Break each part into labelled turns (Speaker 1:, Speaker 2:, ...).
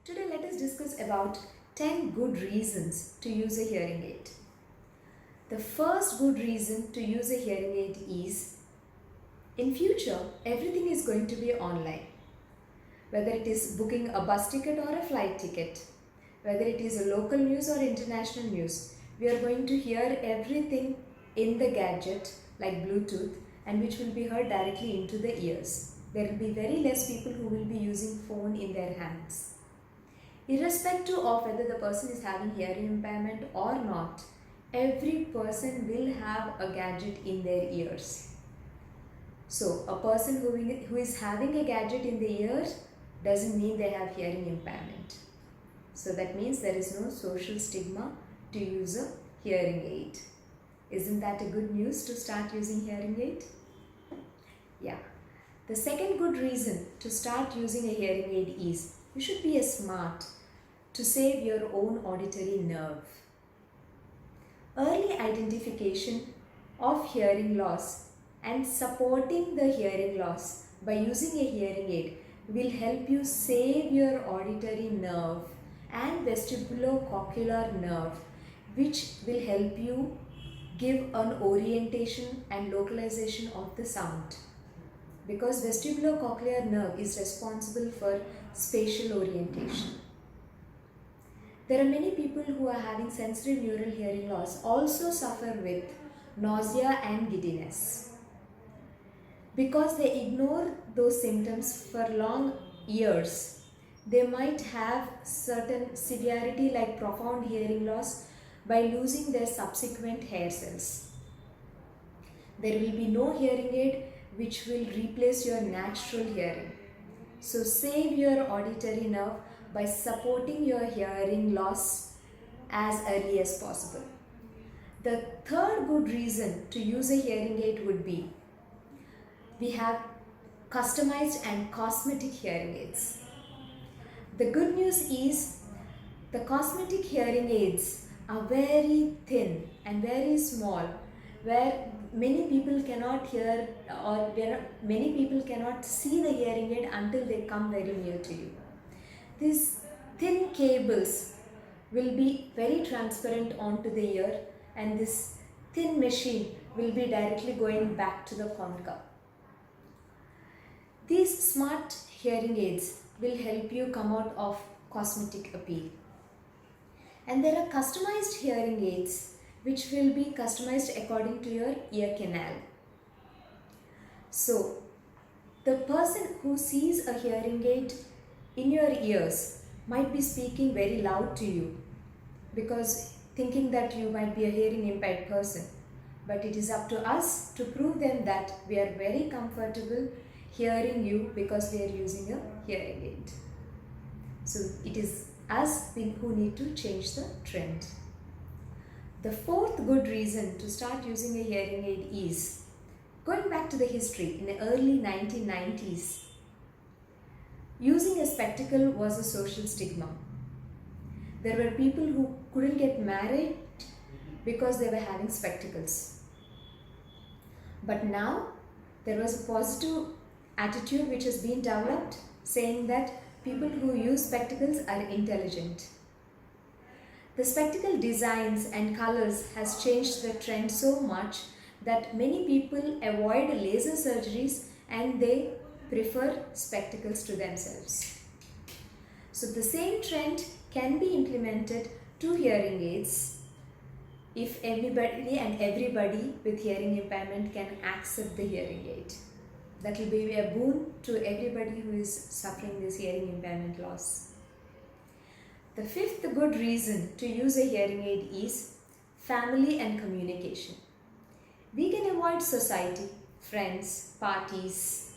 Speaker 1: Today let us discuss about 10 good reasons to use a hearing aid. The first good reason to use a hearing aid is, in future everything is going to be online. Whether it is booking a bus ticket or a flight ticket, whether it is a local news or international news, we are going to hear everything in the gadget like Bluetooth, and which will be heard directly into the ears. There will be very less people who will be using phone in their hands. Irrespective of whether the person is having hearing impairment or not, every person will have a gadget in their ears. So a person who is having a gadget in the ear doesn't mean they have hearing impairment. So that means there is no social stigma to use a hearing aid. Isn't that a good news to start using hearing aid? Yeah. The second good reason to start using a hearing aid is you should be smart to save your own auditory nerve. Early identification of hearing loss and supporting the hearing loss by using a hearing aid will help you save your auditory nerve and vestibulocochlear nerve, which will help you give an orientation and localization of the sound. Because vestibulocochlear nerve is responsible for spatial orientation. There are many people who are having sensory neural hearing loss also suffer with nausea and giddiness. Because they ignore those symptoms for long years, they might have certain severity like profound hearing loss by losing their subsequent hair cells. There will be no hearing aid which will replace your natural hearing. So save your auditory nerve by supporting your hearing loss as early as possible. The third good reason to use a hearing aid would be, we have customized and cosmetic hearing aids. The good news is the cosmetic hearing aids are very thin and very small, where many people cannot hear or where many people cannot see the hearing aid until they come very near to you. These thin cables will be very transparent onto the ear, and this thin machine will be directly going back to the concha. These smart hearing aids will help you come out of cosmetic appeal. And there are customized hearing aids which will be customized according to your ear canal. So, the person who sees a hearing aid in your ears might be speaking very loud to you because thinking that you might be a hearing impaired person. But it is up to us to prove them that we are very comfortable hearing you because we are using a hearing aid. So it is us who need to change the trend. The fourth good reason to start using a hearing aid is, going back to the history, in the early 1990s, using a spectacle was a social stigma. There were people who couldn't get married because they were having spectacles. But now there was a positive attitude which has been developed, saying that people who use spectacles are intelligent. The spectacle designs and colors has changed the trend so much that many people avoid laser surgeries and they prefer spectacles to themselves. So the same trend can be implemented to hearing aids if anybody and everybody with hearing impairment can accept the hearing aid. That will be a boon to everybody who is suffering this hearing impairment loss. The fifth good reason to use a hearing aid is family and communication. We can avoid society, friends, parties,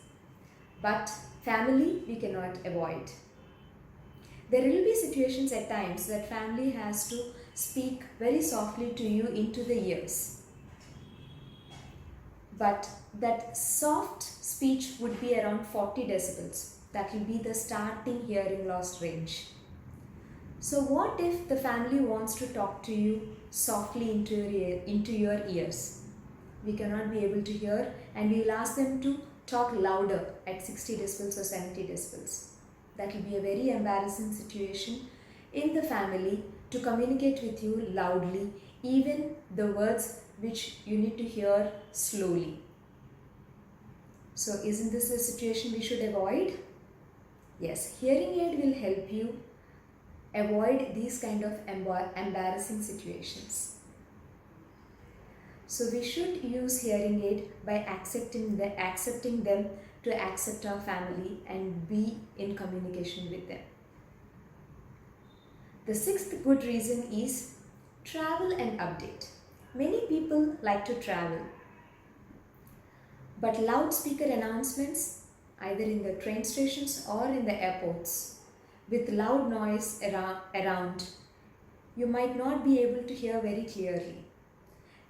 Speaker 1: but family we cannot avoid. There will be situations at times that family has to speak very softly to you into the ears. But that soft speech would be around 40 decibels. That will be the starting hearing loss range. So what if the family wants to talk to you softly into your ears? We cannot be able to hear, and we will ask them to talk louder at 60 decibels or 70 decibels. That will be a very embarrassing situation in the family to communicate with you loudly, even the words which you need to hear slowly. So isn't this a situation we should avoid? Yes, hearing aid will help you avoid these kind of embarrassing situations. So we should use hearing aid by accepting them to accept our family and be in communication with them. The sixth good reason is travel and update. Many people like to travel, but loudspeaker announcements, either in the train stations or in the airports, with loud noise around, you might not be able to hear very clearly.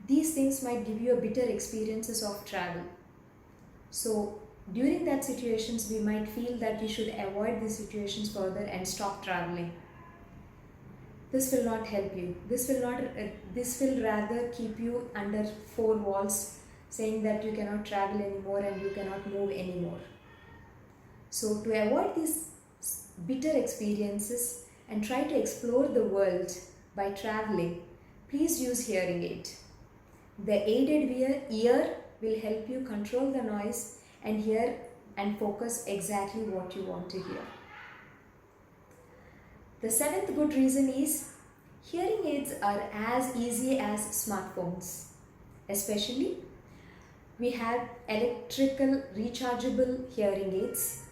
Speaker 1: These things might give you a bitter experiences of travel. So during that situations, we might feel that we should avoid these situations further and stop traveling. This will not help you. This will rather keep you under four walls, saying that you cannot travel anymore and you cannot move anymore. So to avoid these bitter experiences and try to explore the world by traveling, please use hearing aid. The aided ear will help you control the noise and hear and focus exactly what you want to hear. The seventh good reason is hearing aids are as easy as smartphones. Especially, we have electrical rechargeable hearing aids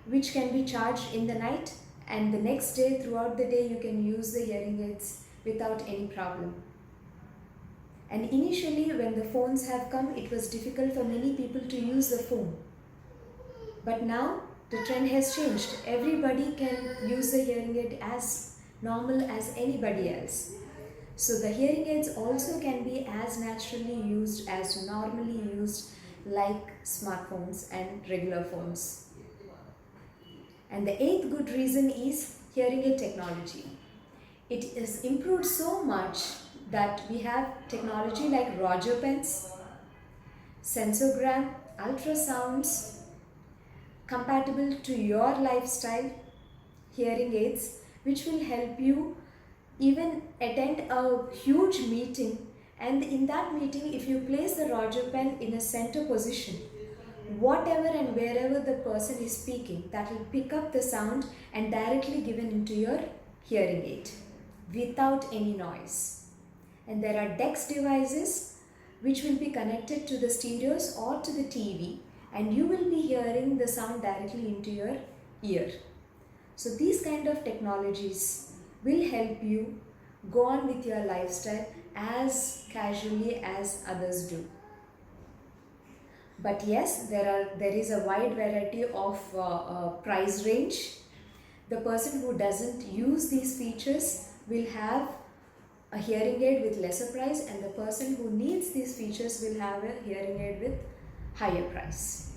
Speaker 1: which can be charged in the night, and the next day, throughout the day, you can use the hearing aids without any problem. And initially, when the phones have come, it was difficult for many people to use the phone. But now, the trend has changed. Everybody can use the hearing aid as normal as anybody else. So the hearing aids also can be as naturally used as normally used, like smartphones and regular phones. And the eighth good reason is hearing aid technology. It is improved so much that we have technology like Roger pens, sensogram, ultrasounds, compatible to your lifestyle hearing aids, which will help you even attend a huge meeting, and in that meeting, if you place the Roger pen in a center position, whatever and wherever the person is speaking, that will pick up the sound and directly given into your hearing aid without any noise. And there are DEX devices which will be connected to the stereos or to the TV, and you will be hearing the sound directly into your ear. So these kind of technologies will help you go on with your lifestyle as casually as others do. But yes, there is a wide variety of price range. The person who doesn't use these features will have a hearing aid with lesser price, and the person who needs these features will have a hearing aid with higher price.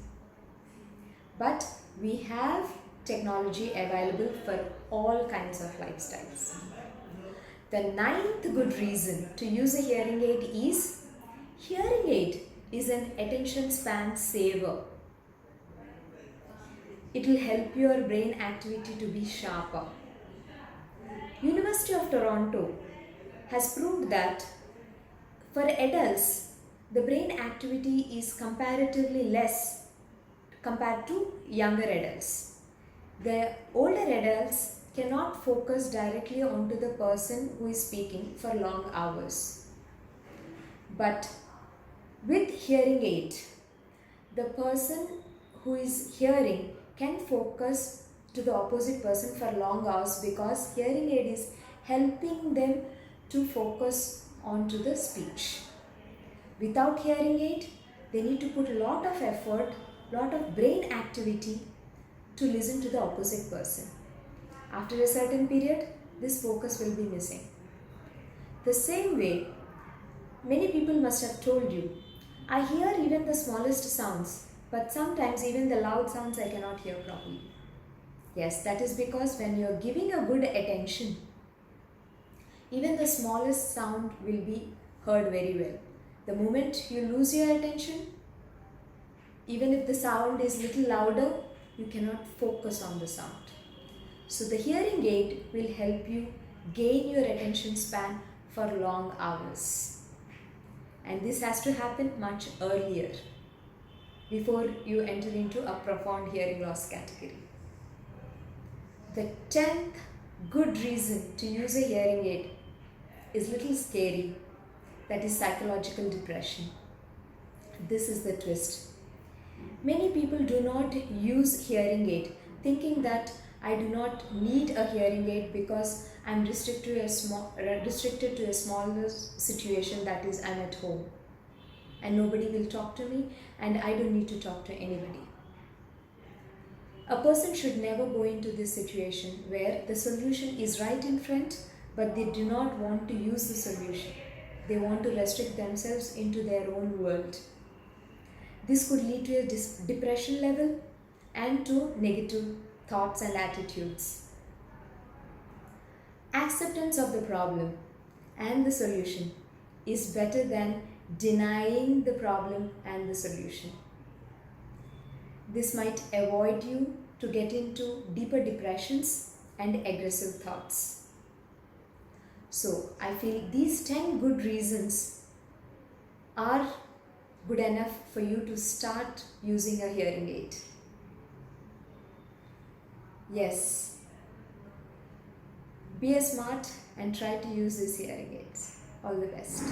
Speaker 1: But we have technology available for all kinds of lifestyles. The ninth good reason to use a hearing aid is hearing aid is an attention span saver. It will help your brain activity to be sharper. University of Toronto has proved that for adults, the brain activity is comparatively less compared to younger adults. The older adults cannot focus directly onto the person who is speaking for long hours. But with hearing aid, the person who is hearing can focus to the opposite person for long hours, because hearing aid is helping them to focus onto the speech. Without hearing aid, they need to put a lot of effort, lot of brain activity to listen to the opposite person. After a certain period, this focus will be missing. The same way, many people must have told you, I hear even the smallest sounds, but sometimes even the loud sounds I cannot hear properly. Yes, that is because when you are giving a good attention, even the smallest sound will be heard very well. The moment you lose your attention, even if the sound is little louder, you cannot focus on the sound. So the hearing aid will help you gain your attention span for long hours. And this has to happen much earlier, before you enter into a profound hearing loss category. The 10th good reason to use a hearing aid is little scary, that is psychological depression. This is the twist. Many people do not use hearing aid thinking that I do not need a hearing aid because I'm restricted to a smaller situation, that is I'm at home and nobody will talk to me and I don't need to talk to anybody. A person should never go into this situation where the solution is right in front but they do not want to use the solution. They want to restrict themselves into their own world. This could lead to a depression level and to negative thoughts and attitudes. Acceptance of the problem and the solution is better than denying the problem and the solution. This might avoid you to get into deeper depressions and aggressive thoughts. So I feel these 10 good reasons are good enough for you to start using a hearing aid. Yes, be smart and try to use these hearing aids. All the best.